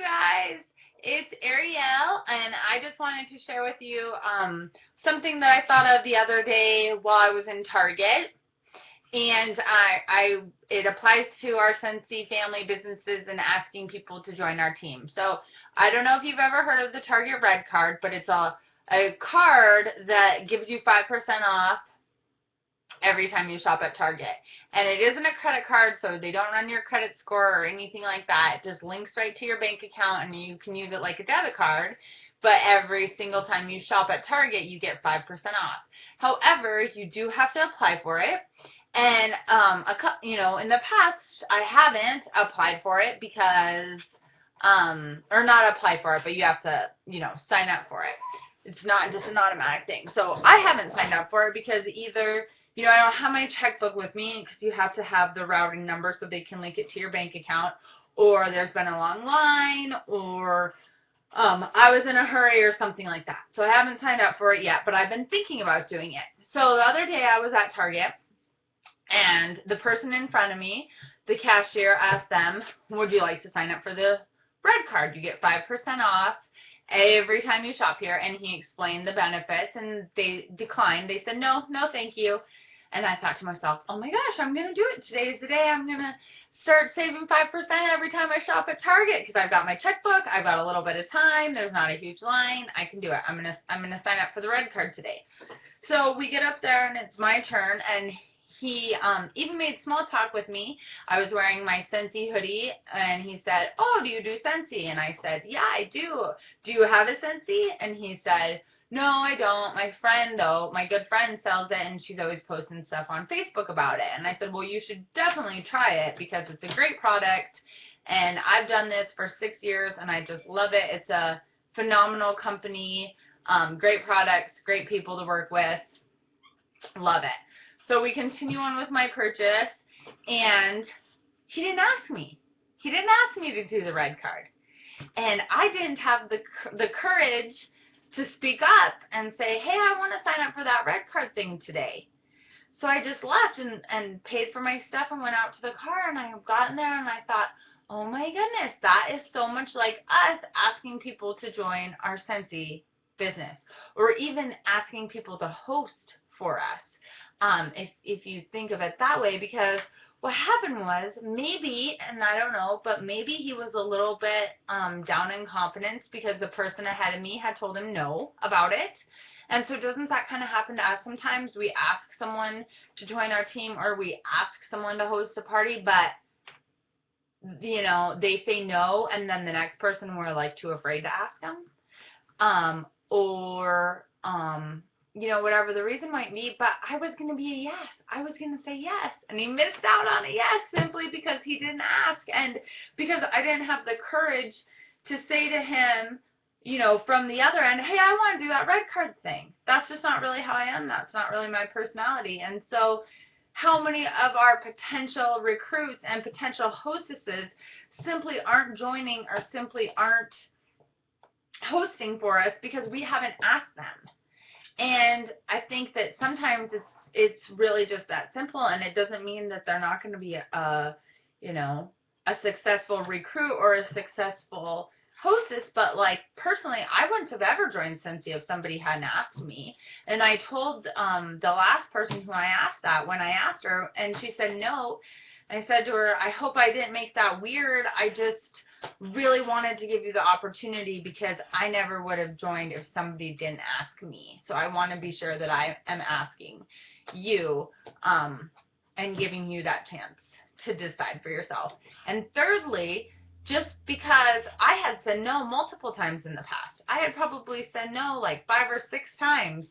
guys, it's Ariel, and I just wanted to share with you something that I thought of the other day while I was in Target, and it applies to our Scentsy family businesses and asking people to join our team. So I don't know if you've ever heard of the Target Red Card, but it's a card that gives you 5% off every time you shop at Target. And it isn't a credit card, so they don't run your credit score or anything like that. It just links right to your bank account, and you can use it like a debit card. But every single time you shop at Target, you get 5% off. However, you do have to apply for it. And, in the past, I haven't applied for it because, or not apply for it, but you have to, sign up for it. It's not just an automatic thing. So I haven't signed up for it because either I don't have my checkbook with me because you have to have the routing number so they can link it to your bank account, or there's been a long line, or I was in a hurry or something like that. So I haven't signed up for it yet, but I've been thinking about doing it. So the other day I was at Target, and the person in front of me, the cashier, asked them, would you like to sign up for the Red Card? You get 5% off every time you shop here. And he explained the benefits, and they declined. They said, no, thank you. And I thought to myself, oh my gosh, I'm going to do it. Today's the day I'm going to start saving 5% every time I shop at Target, because I've got my checkbook, I've got a little bit of time, there's not a huge line, I can do it. I'm going to sign up for the Red Card today. So we get up there, and it's my turn, and he even made small talk with me. I was wearing my Scentsy hoodie, and he said, oh, do you do Scentsy? And I said, yeah, I do. Do you have a Scentsy? And he said, no, I don't. My friend, though, my good friend sells it, and she's always posting stuff on Facebook about it. And I said, well, you should definitely try it because it's a great product, and I've done this for 6 years, and I just love it. It's a phenomenal company, great products, great people to work with. Love it. So we continue on with my purchase, and he didn't ask me. He didn't ask me to do the Red Card. And I didn't have the courage to speak up and say, hey, I want to sign up for that Red Card thing today. So I just left and paid for my stuff and went out to the car, and I got in there, and I thought, oh my goodness, that is so much like us asking people to join our Scentsy business, or even asking people to host for us, if you think of it that way. Because what happened was, maybe, and I don't know, but maybe he was a little bit down in confidence because the person ahead of me had told him no about it. And so doesn't that kind of happen to us sometimes? We ask someone to join our team, or we ask someone to host a party, but they say no, and then the next person we're like too afraid to ask them, whatever the reason might be. But I was going to be a yes. I was going to say yes. And he missed out on a yes simply because he didn't ask, and because I didn't have the courage to say to him, from the other end, hey, I want to do that Red Card thing. That's just not really how I am. That's not really my personality. And so how many of our potential recruits and potential hostesses simply aren't joining, or simply aren't hosting for us because we haven't asked them? And I think that sometimes it's really just that simple, and it doesn't mean that they're not going to be a successful recruit or a successful hostess. But like, personally, I wouldn't have ever joined Scentsy if somebody hadn't asked me. And I told the last person who I asked that when I asked her, and she said no. I said to her, I hope I didn't make that weird. I just really wanted to give you the opportunity because I never would have joined if somebody didn't ask me. So I want to be sure that I am asking you and giving you that chance to decide for yourself. And thirdly, just because I had said no multiple times in the past, I had probably said no like 5 or 6 times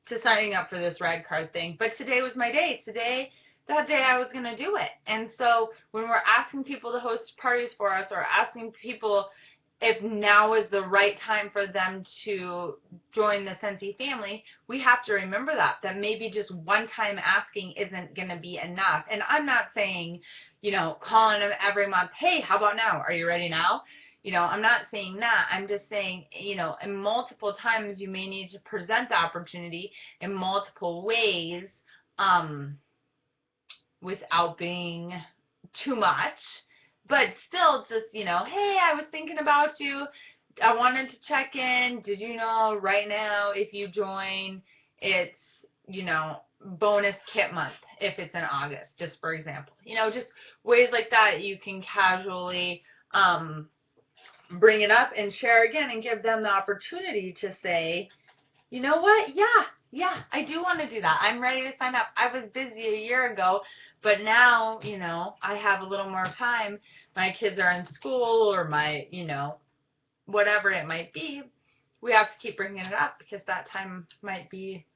to signing up for this Red Card thing, but today was my day. That day I was going to do it. And so when we're asking people to host parties for us, or asking people if now is the right time for them to join the Scentsy family, we have to remember that maybe just one time asking isn't going to be enough. And I'm not saying, calling them every month, hey, how about now? Are you ready now? I'm not saying that. I'm just saying, in multiple times you may need to present the opportunity in multiple ways, without being too much, but still just, hey, I was thinking about you. I wanted to check in. Did you know right now if you join, it's, bonus kit month if it's in August, just for example. Just ways like that you can casually bring it up and share again and give them the opportunity to say, you know what? Yeah, I do want to do that. I'm ready to sign up. I was busy a year ago, but now, I have a little more time. My kids are in school or my, whatever it might be. We have to keep bringing it up because that time might be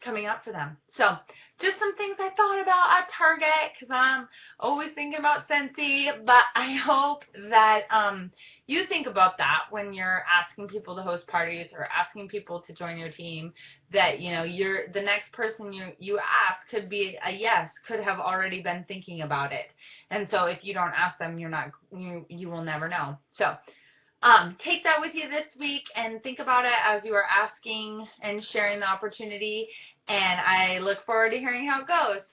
coming up for them. So just some things I thought about at Target because I'm always thinking about Scentsy, but I hope that you think about that when you're asking people to host parties or asking people to join your team, that you're the next person you ask could be a yes, could have already been thinking about it. And so if you don't ask them, you will never know. So take that with you this week and think about it as you are asking and sharing the opportunity. And I look forward to hearing how it goes.